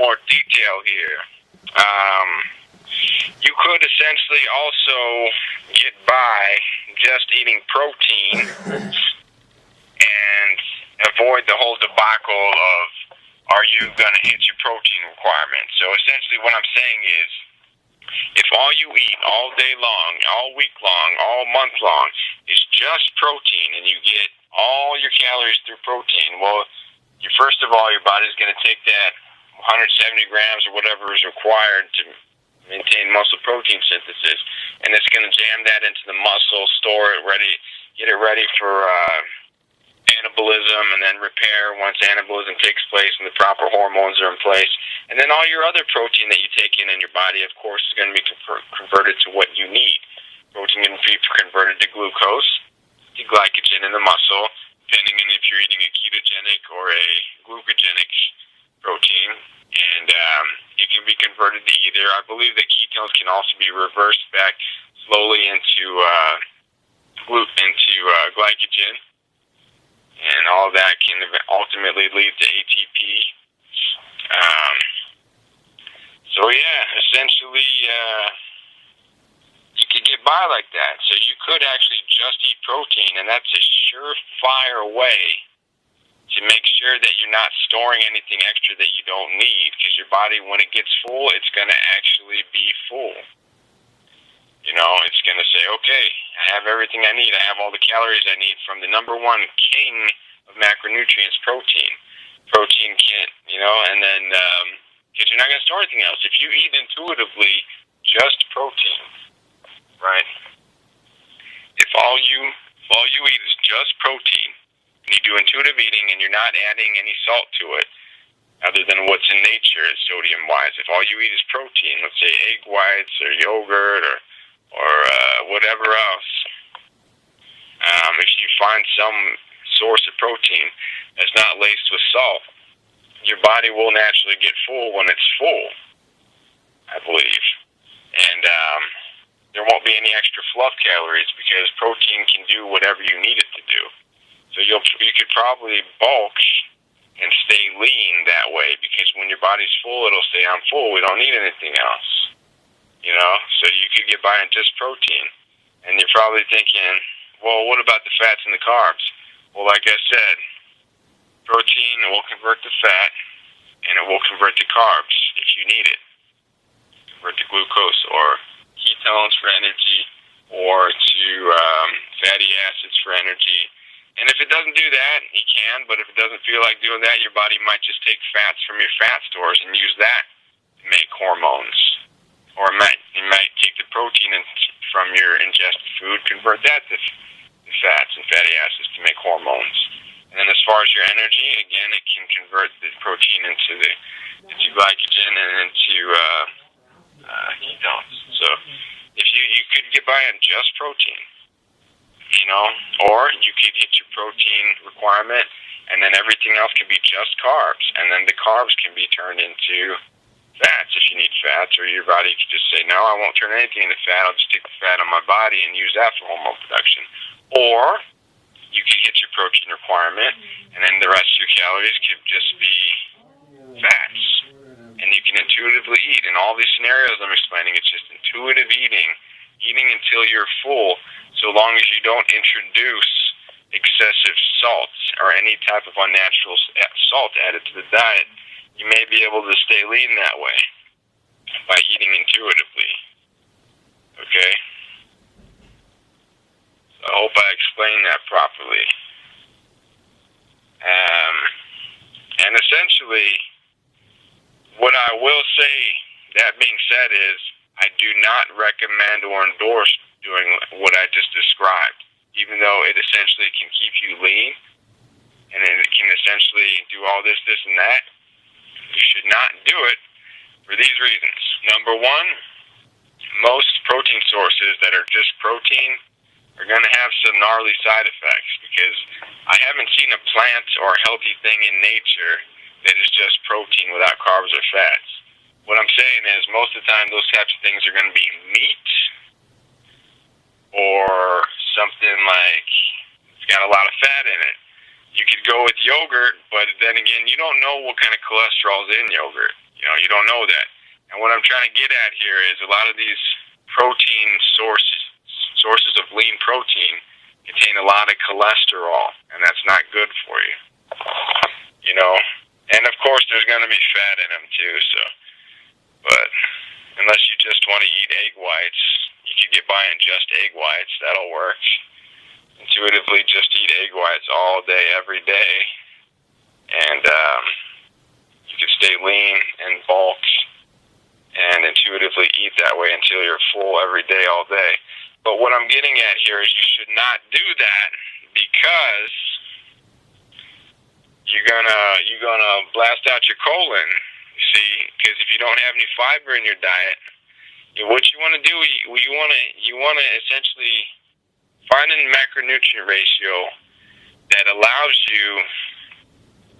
more detail here. You could essentially also get by just eating protein and avoid the whole debacle of, are you going to hit your protein requirements? So essentially what I'm saying is, if all you eat all day long, all week long, all month long is just protein, and you get all your calories through protein, well, first of all, your body's going to take that 170 grams or whatever is required to maintain muscle protein synthesis, and it's going to jam that into the muscle, store it ready, get it ready for anabolism, and then repair once anabolism takes place and the proper hormones are in place. And then all your other protein that you take in your body, of course, is going to be converted to what you need. Protein can be converted to glucose, to glycogen in the muscle, depending on if you're eating a ketogenic or a glucogenic protein. And it can be converted to either. I believe that ketones can also be reversed back slowly into glycogen. And all of that can ultimately lead to ATP. So yeah, essentially, you could get by like that. So you could actually just eat protein, and that's a surefire way to make sure that you're not storing anything extra that you don't need, because your body, when it gets full, it's going to actually be full. You know, it's going to say, okay, I have everything I need. I have all the calories I need from the number one king of macronutrients, protein. Protein can't, and then, because you're not going to store anything else. If you eat intuitively just protein, right? If all you eat is just protein, and you do intuitive eating and you're not adding any salt to it, other than what's in nature sodium-wise, if all you eat is protein, let's say egg whites or yogurt or whatever else, if you find some source of protein that's not laced with salt, your body will naturally get full when it's full, I believe. And there won't be any extra fluff calories, because protein can do whatever you need it to do. So you could probably bulk and stay lean that way, because when your body's full, it'll say, I'm full, we don't need anything else. So you could get by on just protein. And you're probably thinking, well, what about the fats and the carbs? Well, like I said, protein will convert to fat, and it will convert to carbs if you need it. Convert to glucose or ketones for energy, or to fatty acids for energy. And if it doesn't do that, you can, but if it doesn't feel like doing that, your body might just take fats from your fat stores and use that to make hormones. Or you might take the protein from your ingested food, convert that to fats and fatty acids to make hormones. And then as far as your energy, again, it can convert the protein into glycogen and into ketones. So if you could get by on just protein, or you could hit your protein requirement, and then everything else can be just carbs, and then the carbs can be turned into fats if you need fats, or your body could just say, no, I won't turn anything into fat, I'll just take the fat on my body and use that for hormone production. Or you could hit your protein requirement, and then the rest of your calories could just be fats. And you can intuitively eat. In all these scenarios I'm explaining, it's just intuitive eating until you're full, so long as you don't introduce excessive salts or any type of unnatural salt added to the diet. You may be able to stay lean that way by eating intuitively. Okay? So I hope I explained that properly. And essentially, what I will say, that being said, is I do not recommend or endorse doing what I just described, even though it essentially can keep you lean, and it can essentially do all this, and that. You should not do it for these reasons. Number one, most protein sources that are just protein are going to have some gnarly side effects, because I haven't seen a plant or healthy thing in nature that is just protein without carbs or fats. What I'm saying is, most of the time, those types of things are going to be meat, or something like it's got a lot of fat in it. You could go with yogurt, but then again, you don't know what kind of cholesterol is in yogurt. You don't know that. And what I'm trying to get at here is a lot of these protein sources of lean protein contain a lot of cholesterol, and that's not good for you. And of course there's going to be fat in them too, but unless you just want to eat egg whites, you could get by on just egg whites. That'll work. Intuitively just eat egg whites all day, every day, and you can stay lean and bulk and intuitively eat that way until you're full every day, all day. But what I'm getting at here is you should not do that, because you're gonna blast out your colon. You see, because if you don't have any fiber in your diet, what you want to do, you want to essentially find a macronutrient ratio that allows you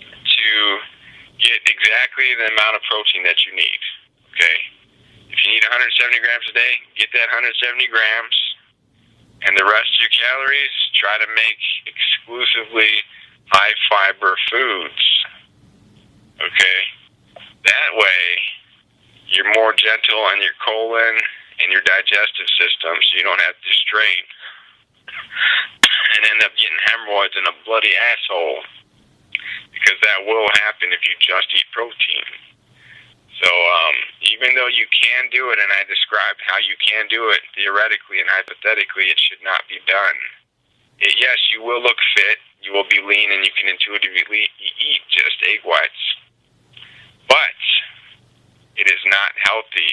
to get exactly the amount of protein that you need. Okay, if you need 170 grams a day, get that 170 grams, and the rest of your calories, try to make exclusively high fiber foods. Okay, that way you're more gentle on your colon and your digestive system, so you don't have to strain and end up getting hemorrhoids and a bloody asshole, because that will happen if you just eat protein. So even though you can do it, and I described how you can do it theoretically and hypothetically, it should not be done. Yes, you will look fit, you will be lean, and you can intuitively eat just egg whites. But it is not healthy.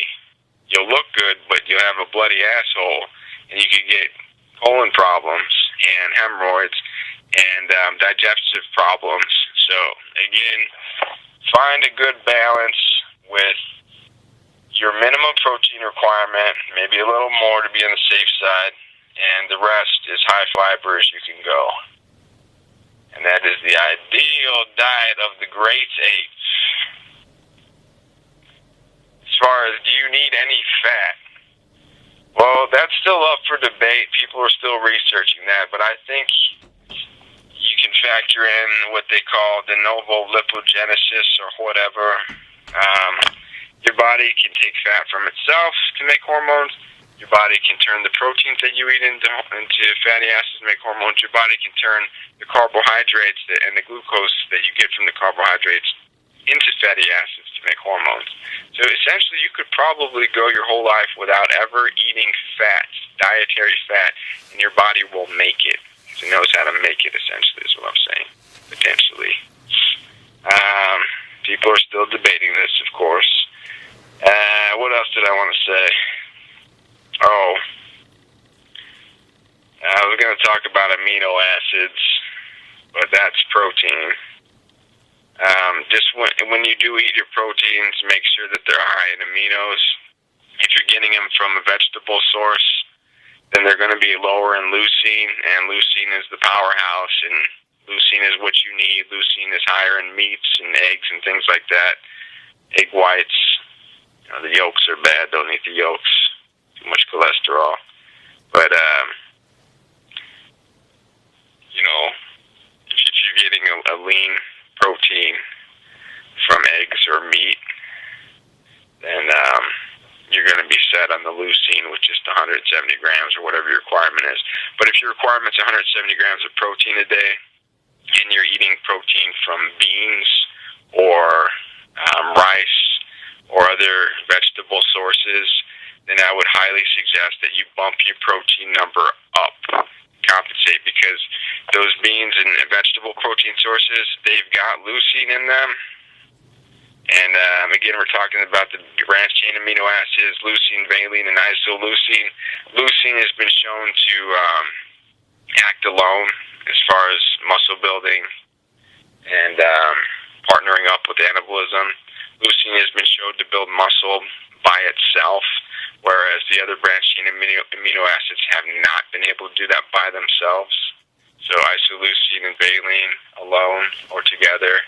You'll look good, but you'll have a bloody asshole, and you can get colon problems and hemorrhoids and digestive problems. So, again, find a good balance with your minimum protein requirement, maybe a little more to be on the safe side, and the rest is high fiber as you can go. And that is the ideal diet of the great apes. As far as, do you need any fat? Well, that's still up for debate. People are still researching that, but I think you can factor in what they call de novo lipogenesis or whatever. Your body can take fat from itself to make hormones. Your body can turn the proteins that you eat into fatty acids to make hormones. Your body can turn the carbohydrates and the glucose that you get from the carbohydrates into fatty acids to make hormones. So essentially, you could probably go your whole life without ever eating fat, dietary fat, and your body will make it. It knows how to make it, essentially, is what I'm saying, potentially. People are still debating this, of course. What else did I want to say? Oh, I was going to talk about amino acids, but that's protein. Just when you do eat your proteins, make sure that they're high in aminos. If you're getting them from a vegetable source, then they're going to be lower in leucine, and leucine is the powerhouse, and leucine is what you need. Leucine is higher in meats and eggs and things like that. Egg whites, the yolks are bad. Don't eat the yolks. Too much cholesterol. But, if you're getting a lean protein from eggs or meat, then you're going to be set on the leucine with just 170 grams or whatever your requirement is. But if your requirement is 170 grams of protein a day, and you're eating protein from beans or rice or other vegetable sources, then I would highly suggest that you bump your protein number up, compensate, because those beans and vegetable protein sources, they've got leucine in them. And again, we're talking about the branched chain amino acids, leucine, valine, and isoleucine. Leucine has been shown to act alone as far as muscle building and partnering up with anabolism. Leucine has been shown to build muscle by itself, whereas the other branched chain amino acids have not been able to do that by themselves. So isoleucine and valine alone or together,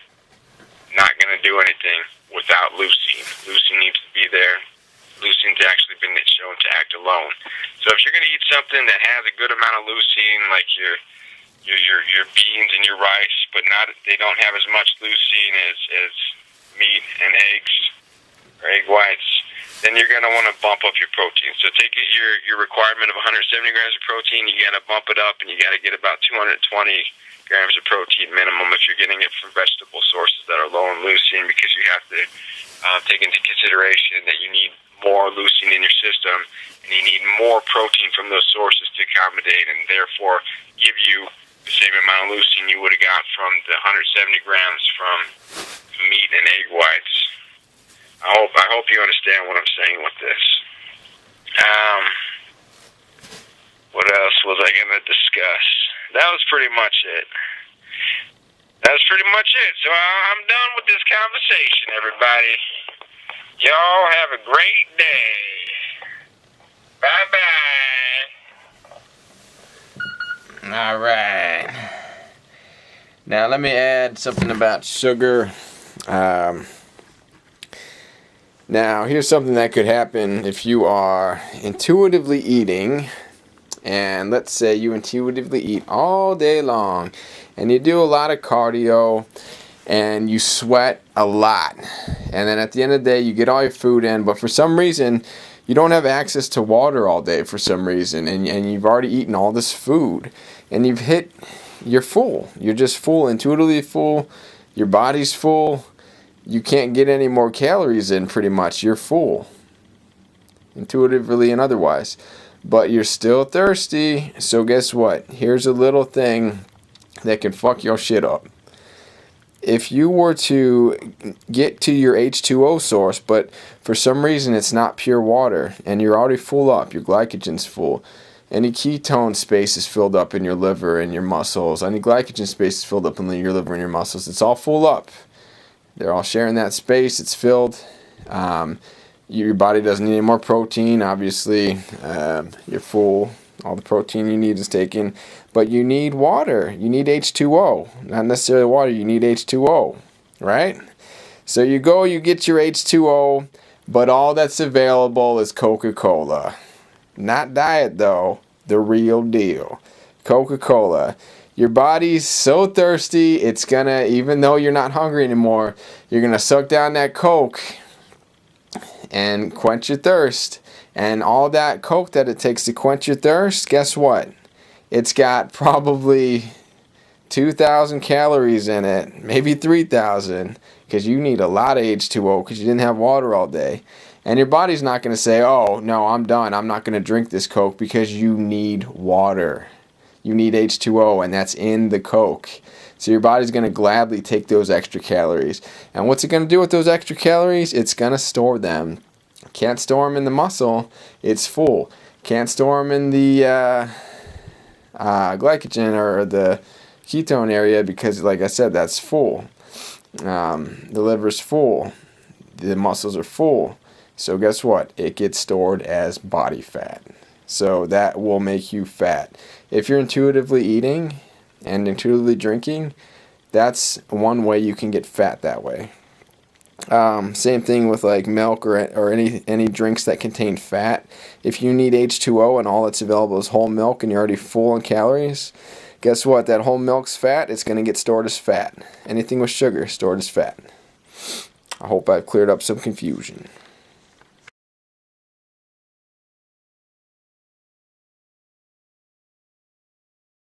not going to do anything without leucine. Leucine needs to be there. Leucine's actually been shown to act alone. So if you're going to eat something that has a good amount of leucine, like your beans and your rice, but they don't have as much leucine as meat and eggs, or egg whites, then you're going to want to bump up your protein. So take your requirement of 170 grams of protein, you got to bump it up, and you got to get about 220 grams of protein minimum if you're getting it from vegetable sources that are low in leucine, because you have to take into consideration that you need more leucine in your system, and you need more protein from those sources to accommodate and therefore give you the same amount of leucine you would have got from the 170 grams from meat and egg whites. I hope you understand what I'm saying with this. What else was I going to discuss? That was pretty much it. So I'm done with this conversation, everybody. Y'all have a great day. Bye-bye. All right. Now let me add something about sugar. Now, here's something that could happen if you are intuitively eating, and let's say you intuitively eat all day long, and you do a lot of cardio, and you sweat a lot, and then at the end of the day, you get all your food in, but for some reason, you don't have access to water all day for some reason, and you've already eaten all this food, and you're full. You're just full, intuitively full, your body's full. You can't get any more calories in, pretty much. You're full, intuitively and otherwise. But you're still thirsty, so guess what? Here's a little thing that can fuck your shit up. If you were to get to your H2O source, but for some reason it's not pure water, and you're already full up, your glycogen's full, any ketone space is filled up in your liver and your muscles, any glycogen space is filled up in your liver and your muscles, it's all full up. They're all sharing that space. It's filled. Your body doesn't need any more protein. Obviously, you're full. All the protein you need is taken. But you need water. You need H2O. Not necessarily water. You need H2O. Right? So you go, you get your H2O, but all that's available is Coca-Cola. Not diet, though. The real deal. Coca-Cola. Your body's so thirsty, it's gonna, even though you're not hungry anymore, you're gonna suck down that Coke and quench your thirst. And all that Coke that it takes to quench your thirst, guess what? It's got probably 2,000 calories in it, maybe 3,000, because you need a lot of H2O because you didn't have water all day. And your body's not gonna say, oh, no, I'm done, I'm not gonna drink this Coke, because you need water. You need H2O, and that's in the Coke. So your body's going to gladly take those extra calories. And what's it going to do with those extra calories? It's going to store them. Can't store them in the muscle. It's full. Can't store them in the glycogen or the ketone area because, like I said, that's full. The liver's full. The muscles are full. So guess what? It gets stored as body fat. So that will make you fat. If you're intuitively eating and intuitively drinking, that's one way you can get fat that way. Same thing with like milk or any drinks that contain fat. If you need H2O and all that's available is whole milk and you're already full on calories, guess what? That whole milk's fat. It's going to get stored as fat. Anything with sugar stored as fat. I hope I've cleared up some confusion.